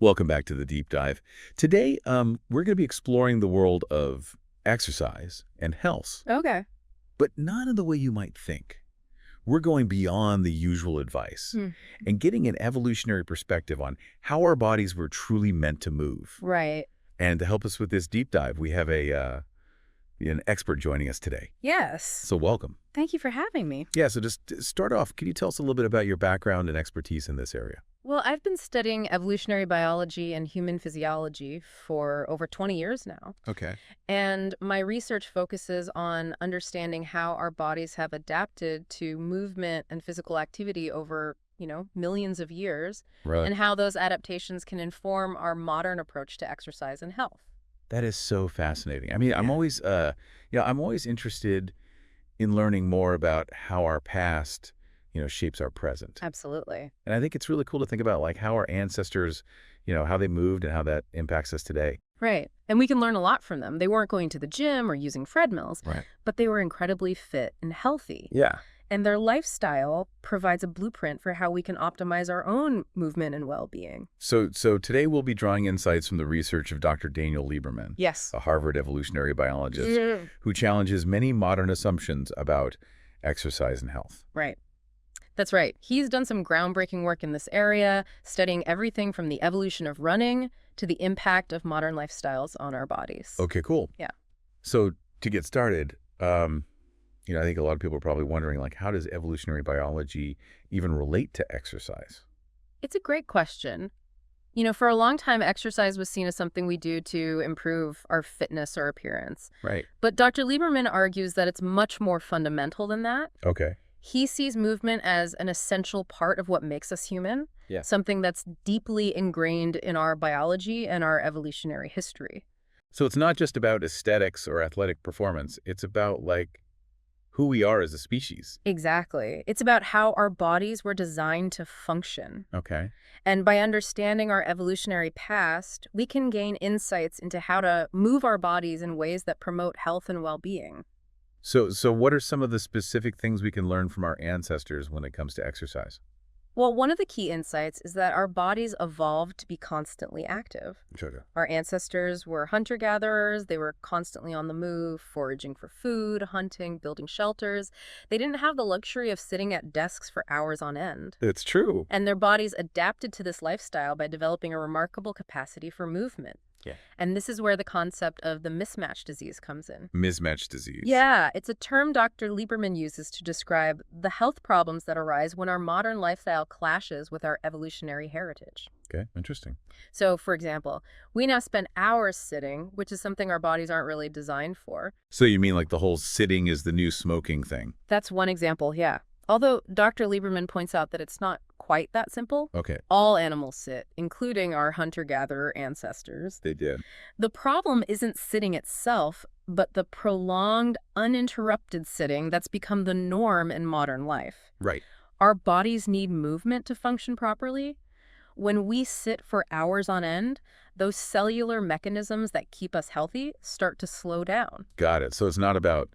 Welcome back to the deep dive. Today, we're going to be exploring the world of exercise and health, Okay. but not in the way you might think. We're going beyond the usual advice Hmm. and getting an evolutionary perspective on how our bodies were truly meant to move. Right. And to help us with this deep dive, we have an expert joining us today. Yes. So welcome. Thank you for having me. Yeah, so just to start off, can you tell us a little bit about your background and expertise in this area? Well, I've been studying evolutionary biology and human physiology for over 20 years now. Okay. And my research focuses on understanding how our bodies have adapted to movement and physical activity over, millions of years, Right. and how those adaptations can inform our modern approach to exercise and health. That is so fascinating. I mean, I'm Yeah. always interested in learning more about how our past, shapes our present. Absolutely. And I think it's really cool to think about like how our ancestors, how they moved and how that impacts us today. Right. And we can learn a lot from them. They weren't going to the gym or using treadmills, Right. but they were incredibly fit and healthy. Yeah. And their lifestyle provides a blueprint for how we can optimize our own movement and well-being. So today we'll be drawing insights from the research of Dr. Daniel Lieberman, Yes. a Harvard evolutionary biologist Mm. who challenges many modern assumptions about exercise and health. Right. That's right. He's done some groundbreaking work in this area, studying everything from the evolution of running to the impact of modern lifestyles on our bodies. Okay, cool. Yeah. So to get started, I think a lot of people are probably wondering, like, how does evolutionary biology even relate to exercise? It's a great question. For a long time, exercise was seen as something we do to improve our fitness or appearance. Right. But Dr. Lieberman argues that it's much more fundamental than that. Okay. He sees movement as an essential part of what makes us human, Yeah. something that's deeply ingrained in our biology and our evolutionary history. So it's not just about aesthetics or athletic performance. It's about, like, who we are as a species. Exactly. It's about how our bodies were designed to function. Okay. And by understanding our evolutionary past, we can gain insights into how to move our bodies in ways that promote health and well-being. So what are some of the specific things we can learn from our ancestors when it comes to exercise? Well, one of the key insights is that our bodies evolved to be constantly active. Sure. Our ancestors were hunter-gatherers. They were constantly on the move, foraging for food, hunting, building shelters. They didn't have the luxury of sitting at desks for hours on end. It's true. And their bodies adapted to this lifestyle by developing a remarkable capacity for movement. Yeah. And this is where the concept of the mismatch disease comes in. Mismatched disease. Yeah, it's a term Dr. Lieberman uses to describe the health problems that arise when our modern lifestyle clashes with our evolutionary heritage. Okay, interesting. So, for example, we now spend hours sitting, which is something our bodies aren't really designed for. So you mean like the whole sitting is the new smoking thing? That's one example, yeah. Although Dr. Lieberman points out that it's not quite that simple. Okay, All animals sit, including our hunter-gatherer ancestors. they did. The problem isn't sitting itself, but the prolonged, uninterrupted sitting that's become the norm in modern life. Right. Our bodies need movement to function properly. When we sit for hours on end, those cellular mechanisms that keep us healthy start to slow down. Got it. So it's not about,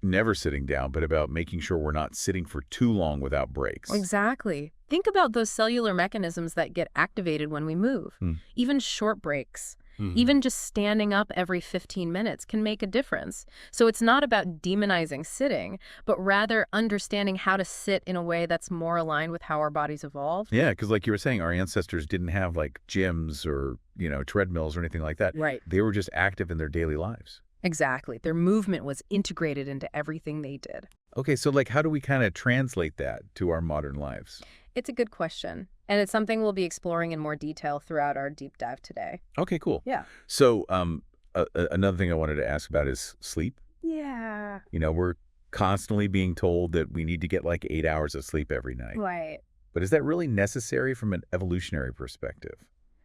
never sitting down, but about making sure we're not sitting for too long without breaks. Exactly. Think about those cellular mechanisms that get activated when we move. Even short breaks, even just standing up every 15 minutes can make a difference. So it's not about demonizing sitting, but rather understanding how to sit in a way that's more aligned with how our bodies evolved. Yeah, because like you were saying, our ancestors didn't have like gyms or, treadmills or anything like that. Right. They were just active in their daily lives. Exactly. Their movement was integrated into everything they did. Okay, so like how do we kind of translate that to our modern lives? It's a good question, and it's something we'll be exploring in more detail throughout our deep dive today. Okay, cool. Yeah. So another thing I wanted to ask about is sleep. Yeah. We're constantly being told that we need to get like 8 hours of sleep every night. Right. But is that really necessary from an evolutionary perspective?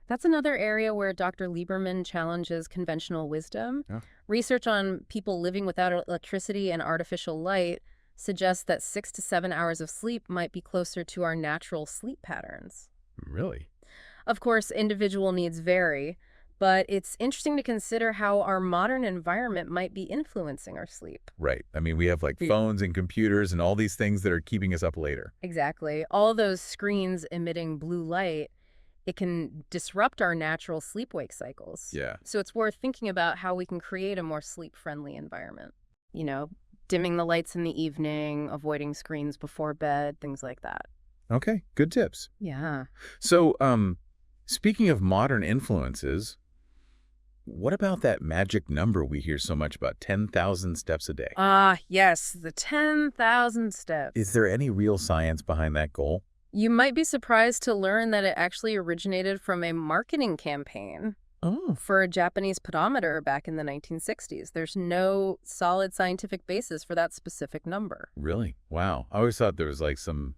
That's another area where Dr. Lieberman challenges conventional wisdom. Yeah. Research on people living without electricity and artificial light suggests that 6 to 7 hours of sleep might be closer to our natural sleep patterns. Really? Of course, individual needs vary, but it's interesting to consider how our modern environment might be influencing our sleep. Right. I mean, we have like phones and computers and all these things that are keeping us up later. Exactly. All those screens emitting blue light. It can disrupt our natural sleep-wake cycles. Yeah. So it's worth thinking about how we can create a more sleep-friendly environment. You know, dimming the lights in the evening, avoiding screens before bed, things like that. Okay, good tips. Yeah. So, speaking of modern influences, what about that magic number we hear so much about, 10,000 steps a day? Ah, yes, the 10,000 steps. Is there any real science behind that goal? You might be surprised to learn that it actually originated from a marketing campaign Oh. for a Japanese pedometer back in the 1960s. There's no solid scientific basis for that specific number. Really? Wow. I always thought there was like some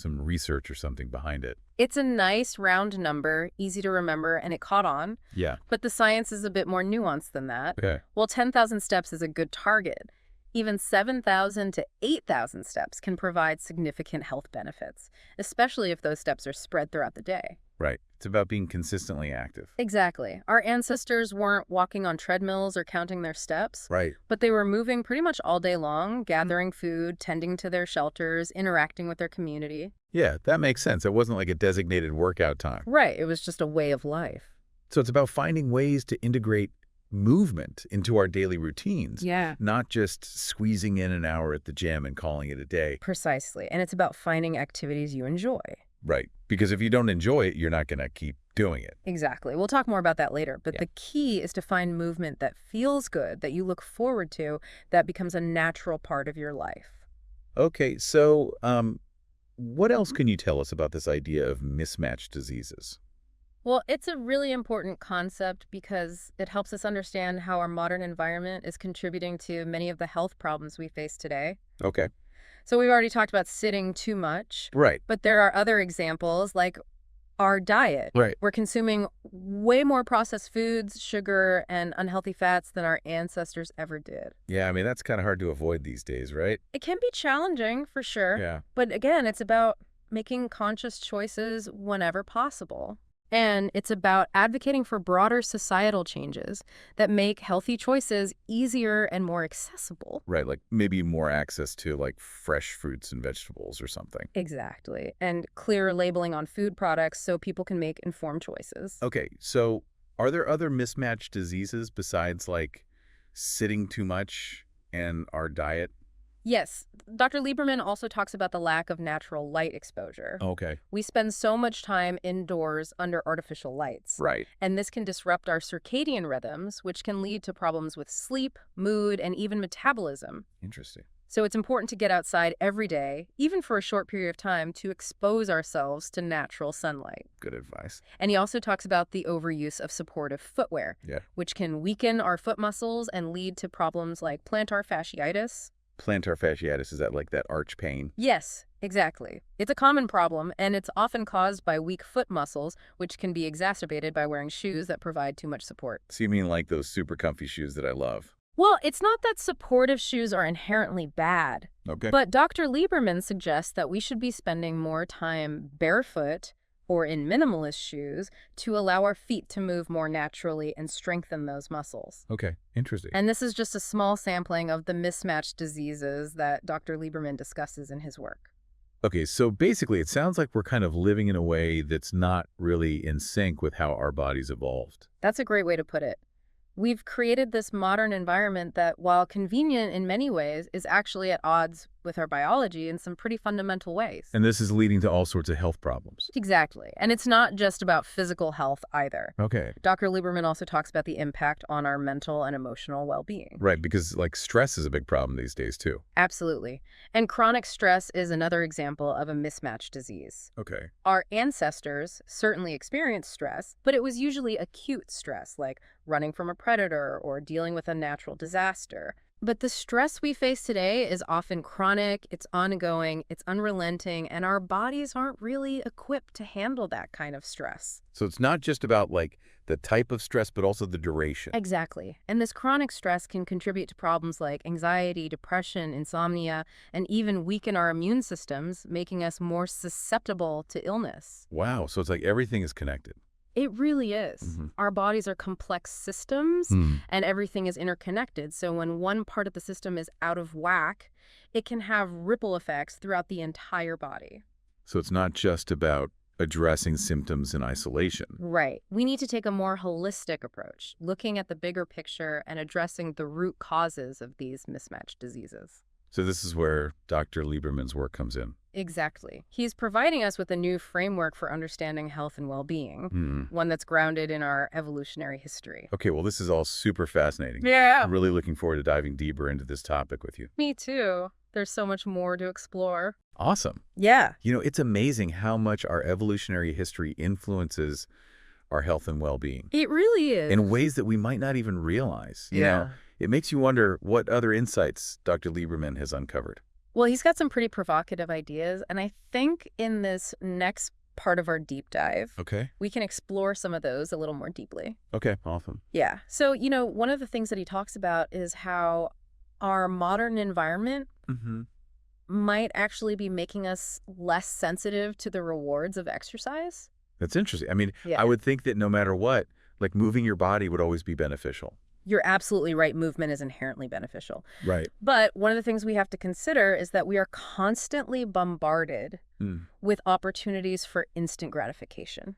research or something behind it. It's a nice round number, easy to remember, and it caught on. Yeah. But the science is a bit more nuanced than that. Okay. Well, 10,000 steps is a good target. Even 7,000 to 8,000 steps can provide significant health benefits, especially if those steps are spread throughout the day. Right. It's about being consistently active. Exactly. Our ancestors weren't walking on treadmills or counting their steps, Right. but they were moving pretty much all day long, gathering food, tending to their shelters, interacting with their community. Yeah, that makes sense. It wasn't like a designated workout time. Right. It was just a way of life. So it's about finding ways to integrate movement into our daily routines. Yeah. Not just squeezing in an hour at the gym and calling it a day. Precisely. And it's about finding activities you enjoy. Right. Because if you don't enjoy it, you're not going to keep doing it. Exactly. We'll talk more about that later. But Yeah. the key is to find movement that feels good, that you look forward to, that becomes a natural part of your life. Okay, so what else can you tell us about this idea of mismatched diseases? Well, it's a really important concept because it helps us understand how our modern environment is contributing to many of the health problems we face today. Okay. So we've already talked about sitting too much, Right. but there are other examples like our diet. Right. We're consuming way more processed foods, sugar, and unhealthy fats than our ancestors ever did. Yeah, I mean, that's kind of hard to avoid these days, right? It can be challenging, for sure. Yeah. But again, it's about making conscious choices whenever possible. And it's about advocating for broader societal changes that make healthy choices easier and more accessible. Right, like maybe more access to like fresh fruits and vegetables or something. Exactly. And clear labeling on food products so people can make informed choices. Okay, so are there other mismatched diseases besides like sitting too much and our diet? Yes, Dr. Lieberman also talks about the lack of natural light exposure. Okay. We spend so much time indoors under artificial lights. Right. And this can disrupt our circadian rhythms, which can lead to problems with sleep, mood, and even metabolism. Interesting. So it's important to get outside every day, even for a short period of time, to expose ourselves to natural sunlight. Good advice. And he also talks about the overuse of supportive footwear, Yeah. which can weaken our foot muscles and lead to problems like plantar fasciitis. Plantar fasciitis, is that like that arch pain? Yes, exactly. It's a common problem, and it's often caused by weak foot muscles, which can be exacerbated by wearing shoes that provide too much support. So you mean like those super comfy shoes that I love? Well, it's not that supportive shoes are inherently bad, Okay. but Dr. Lieberman suggests that we should be spending more time barefoot or in minimalist shoes to allow our feet to move more naturally and strengthen those muscles. Okay, interesting. And this is just a small sampling of the mismatched diseases that Dr. Lieberman discusses in his work. Okay, so basically it sounds like we're kind of living in a way that's not really in sync with how our bodies evolved. That's a great way to put it. We've created this modern environment that, while convenient in many ways, is actually at odds with our biology in some pretty fundamental ways. And this is leading to all sorts of health problems. Exactly. And it's not just about physical health either. Okay. Dr. Lieberman also talks about the impact on our mental and emotional well-being. Right, because like stress is a big problem these days too. Absolutely. And chronic stress is another example of a mismatched disease. Okay. Our ancestors certainly experienced stress, but it was usually acute stress, like running from a predator or dealing with a natural disaster. But the stress we face today is often chronic, it's ongoing, it's unrelenting, and our bodies aren't really equipped to handle that kind of stress. So it's not just about like the type of stress, but also the duration. Exactly. And this chronic stress can contribute to problems like anxiety, depression, insomnia, and even weaken our immune systems, making us more susceptible to illness. Wow, so it's like everything is connected. It really is. Mhm. Our bodies are complex systems, and everything is interconnected. So when one part of the system is out of whack, it can have ripple effects throughout the entire body. So it's not just about addressing symptoms in isolation. Right. We need to take a more holistic approach, looking at the bigger picture and addressing the root causes of these mismatched diseases. So this is where Dr. Lieberman's work comes in. Exactly. He's providing us with a new framework for understanding health and well-being, one that's grounded in our evolutionary history. Okay, well, this is all super fascinating. Yeah. I'm really looking forward to diving deeper into this topic with you. Me too. There's so much more to explore. Awesome. Yeah. You know, it's amazing how much our evolutionary history influences our health and well-being It really is. in ways that we might not even realize. You know, it makes you wonder what other insights Dr. Lieberman has uncovered. Well, he's got some pretty provocative ideas, and I think in this next part of our deep dive, Okay. we can explore some of those a little more deeply. Okay, awesome. Yeah. So, you know, one of the things that he talks about is how our modern environment might actually be making us less sensitive to the rewards of exercise. That's interesting. I mean, Yeah. I would think that no matter what, like moving your body would always be beneficial. You're absolutely right. Movement is inherently beneficial. Right. But one of the things we have to consider is that we are constantly bombarded with opportunities for instant gratification.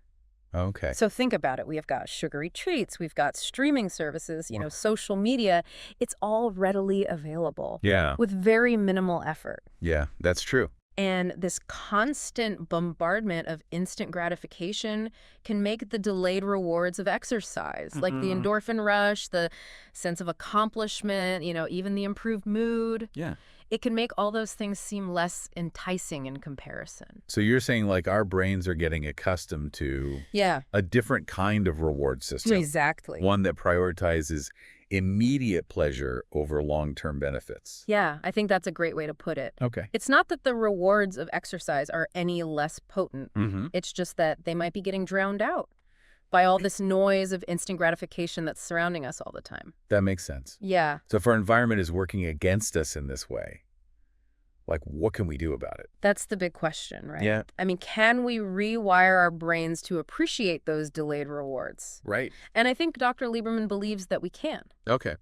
Okay. So think about it. We have got sugary treats. We've got streaming services, you know, social media. It's all readily available Yeah. with very minimal effort. Yeah, that's true. And this constant bombardment of instant gratification can make the delayed rewards of exercise, like the endorphin rush, the sense of accomplishment, you know, even the improved mood. Yeah. It can make all those things seem less enticing in comparison. So you're saying like our brains are getting accustomed to Yeah, a different kind of reward system. exactly. One that prioritizes immediate pleasure over long-term benefits. Yeah, I think that's a great way to put it. Okay. It's not that the rewards of exercise are any less potent. It's just that they might be getting drowned out by all this noise of instant gratification that's surrounding us all the time. That makes sense. Yeah, So if our environment is working against us in this way, like what can we do about it? that's the big question, right? Yeah. I mean, can we rewire our brains to appreciate those delayed rewards? Right. And I think Dr. Lieberman believes that we can. Okay.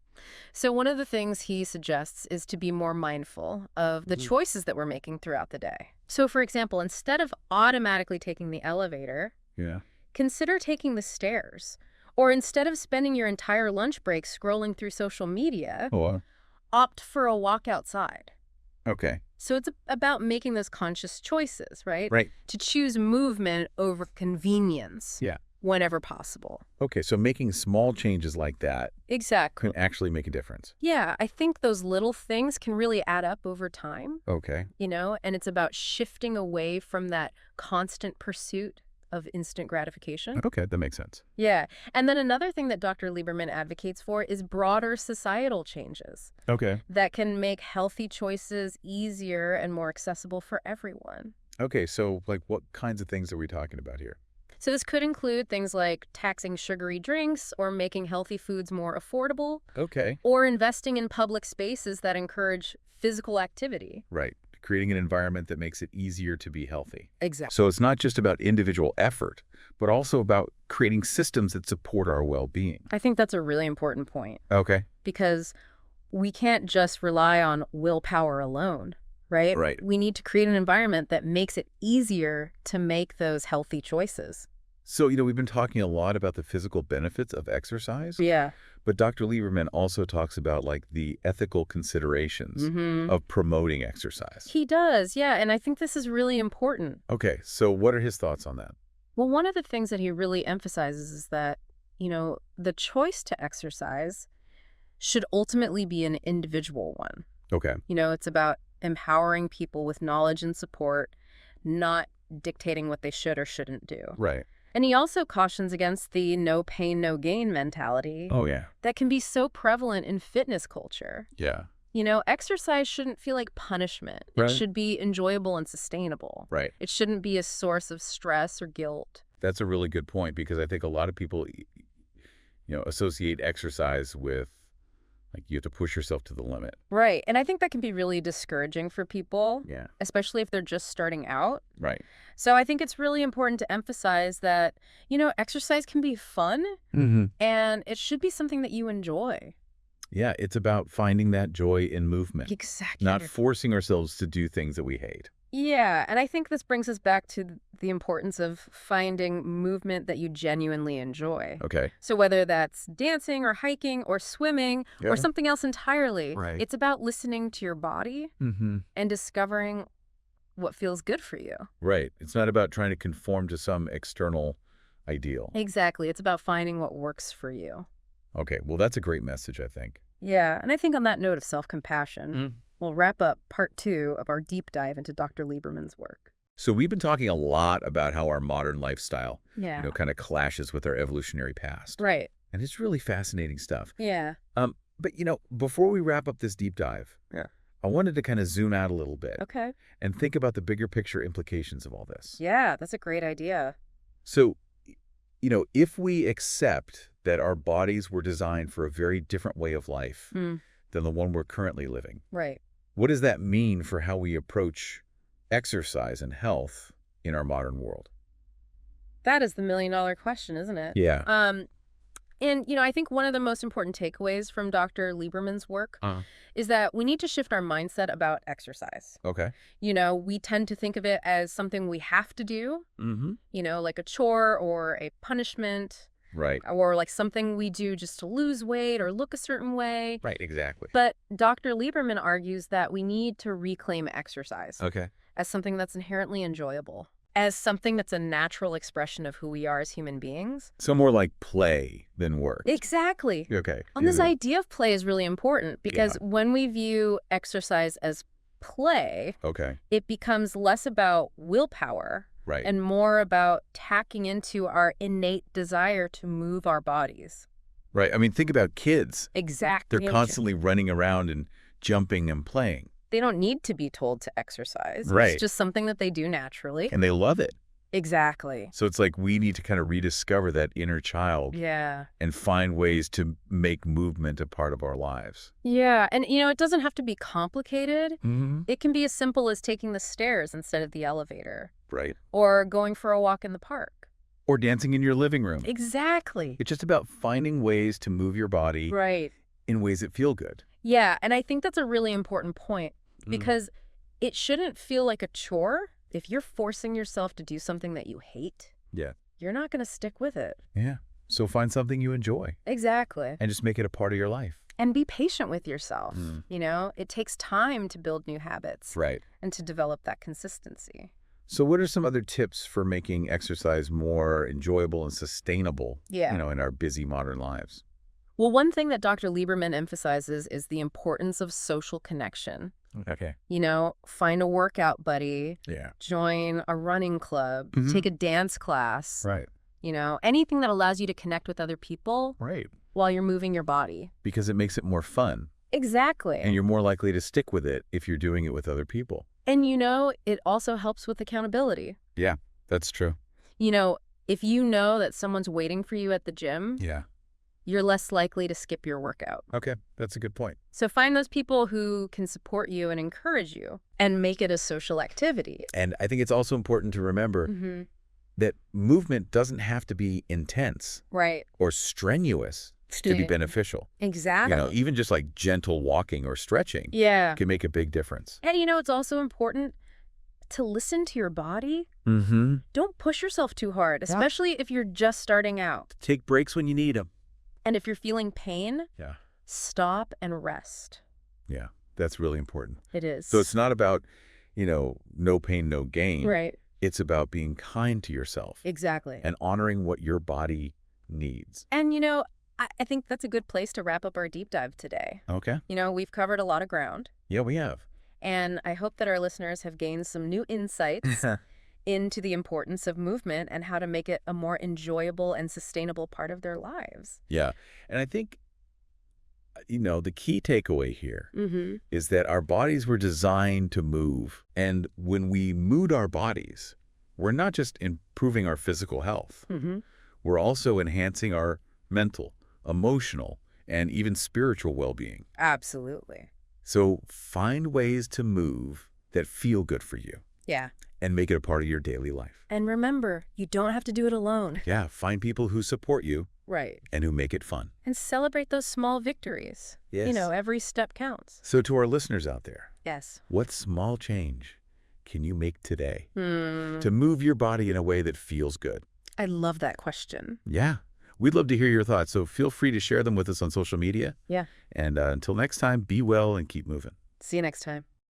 So one of the things he suggests is to be more mindful of the choices that we're making throughout the day. So for example, instead of automatically taking the elevator, Yeah. consider taking the stairs. Or instead of spending your entire lunch break scrolling through social media, Oh, opt for a walk outside. okay. So it's about making those conscious choices, right? Right. To choose movement over convenience. Yeah. Whenever possible. Okay, so making small changes like that Exactly. can actually make a difference. Yeah, I think those little things can really add up over time, Okay. you know, and it's about shifting away from that constant pursuit of instant gratification. Okay, that makes sense. Yeah. And then another thing that Dr. Lieberman advocates for is broader societal changes Okay. that can make healthy choices easier and more accessible for everyone. Okay, so like what kinds of things are we talking about here? So this could include things like taxing sugary drinks or making healthy foods more affordable Okay. or investing in public spaces that encourage physical activity. Right. Creating an environment that makes it easier to be healthy. Exactly. So it's not just about individual effort, but also about creating systems that support our well-being. I think that's a really important point Okay. because we can't just rely on willpower alone, right? Right. We need to create an environment that makes it easier to make those healthy choices. So, you know, we've been talking a lot about the physical benefits of exercise, Yeah. but Dr. Lieberman also talks about like the ethical considerations of promoting exercise. He does, yeah, and I think this is really important. Okay, so what are his thoughts on that? Well, one of the things that he really emphasizes is that, you know, the choice to exercise should ultimately be an individual one. Okay. You know, it's about empowering people with knowledge and support, not dictating what they should or shouldn't do. Right. And he also cautions against the no pain, no gain mentality Oh, yeah. that can be so prevalent in fitness culture. Yeah. You know, exercise shouldn't feel like punishment. Right. It should be enjoyable and sustainable. Right. It shouldn't be a source of stress or guilt. That's a really good point because I think a lot of people, you know, associate exercise with like you have to push yourself to the limit. Right. And I think that can be really discouraging for people, Yeah. especially if they're just starting out. Right. So I think it's really important to emphasize that, you know, exercise can be fun and it should be something that you enjoy. Yeah, it's about finding that joy in movement, Exactly. not forcing ourselves to do things that we hate. Yeah, and I think this brings us back to the importance of finding movement that you genuinely enjoy. Okay. So whether that's dancing or hiking or swimming Yeah. or something else entirely, Right. it's about listening to your body Mm-hmm. and discovering what feels good for you. Right. It's not about trying to conform to some external ideal. Exactly. It's about finding what works for you. Okay. Well, that's a great message, I think. Yeah, and I think on that note of self-compassion, Mm. we'll wrap up part 2 of our deep dive into Dr. Lieberman's work. So we've been talking a lot about how our modern lifestyle, Yeah. kind of clashes with our evolutionary past. Right. And it's really fascinating stuff. Yeah. But, before we wrap up this deep dive, Yeah. I wanted to kind of zoom out a little bit Okay. and think about the bigger picture implications of all this. Yeah, that's a great idea. So, if we accept that our bodies were designed for a very different way of life Mm. than the one we're currently living, Right. what does that mean for how we approach exercise and health in our modern world? That is the million-dollar question, isn't it? Yeah. And, I think one of the most important takeaways from Dr. Lieberman's work is that we need to shift our mindset about exercise. Okay. We tend to think of it as something we have to do, Mm-hmm. like a chore or a punishment, Right. or like something we do just to lose weight or look a certain way. Right, exactly. But Dr. Lieberman argues that we need to reclaim exercise Okay. as something that's inherently enjoyable, as something that's a natural expression of who we are as human beings. So more like play than work. Exactly. Okay. And this Yeah. idea of play is really important because when we view exercise as play, Okay. it becomes less about willpower Right. and more about tacking into our innate desire to move our bodies. Right. I mean, think about kids. Exactly. They're constantly running around and jumping and playing. They don't need to be told to exercise. Right. It's just something that they do naturally. And they love it. Exactly. So it's like we need to kind of rediscover that inner child Yeah. and find ways to make movement a part of our lives. Yeah. And, it doesn't have to be complicated. Mm-hmm. It can be as simple as taking the stairs instead of the elevator Right. or going for a walk in the park. Or dancing in your living room. Exactly. It's just about finding ways to move your body Right. in ways that feel good. Yeah. And I think that's a really important point Mm. because it shouldn't feel like a chore. If you're forcing yourself to do something that you hate, Yeah. you're not going to stick with it. Yeah. So find something you enjoy Exactly. and just make it a part of your life. And be patient with yourself. Mm. It takes time to build new habits Right. and to develop that consistency. So what are some other tips for making exercise more enjoyable and sustainable, Yeah. in our busy modern lives? Well, one thing that Dr. Lieberman emphasizes is the importance of social connection. Okay. Find a workout buddy, Yeah. join a running club, Mhm. take a dance class, Right. anything that allows you to connect with other people Right. while you're moving your body. Because it makes it more fun. Exactly. And you're more likely to stick with it if you're doing it with other people. And it also helps with accountability. Yeah, that's true. If you know that someone's waiting for you at the gym, Yeah. you're less likely to skip your workout. Okay, that's a good point. So find those people who can support you and encourage you and make it a social activity. And I think it's also important to remember Mm-hmm. that movement doesn't have to be intense Right. or strenuous to be Yeah. beneficial. Exactly. Even just like gentle walking or stretching Yeah. can make a big difference. And it's also important to listen to your body. Mm-hmm. Don't push yourself too hard, especially if you're just starting out. Take breaks when you need them. And if you're feeling pain, Yeah. stop and rest. Yeah, that's really important. It is. So it's not about, no pain, no gain. Right. It's about being kind to yourself Exactly. and honoring what your body needs. And, I think that's a good place to wrap up our deep dive today. Okay. We've covered a lot of ground. Yeah, we have. And I hope that our listeners have gained some new insights into the importance of movement and how to make it a more enjoyable and sustainable part of their lives. Yeah. And I think, the key takeaway here Mm-hmm. is that our bodies were designed to move. And when we mood our bodies, we're not just improving our physical health. Mm-hmm. We're also enhancing our mental, emotional, and even spiritual well-being. Absolutely. So find ways to move that feel good for you Yeah. and make it a part of your daily life. And remember, you don't have to do it alone. Yeah, find people who support you Right. and who make it fun. And celebrate those small victories. Yes. Every step counts. So to our listeners out there, Yes. what small change can you make today Hmm. to move your body in a way that feels good? I love that question. Yeah. We'd love to hear your thoughts, so feel free to share them with us on social media. Yeah. And until next time, be well and keep moving. See you next time.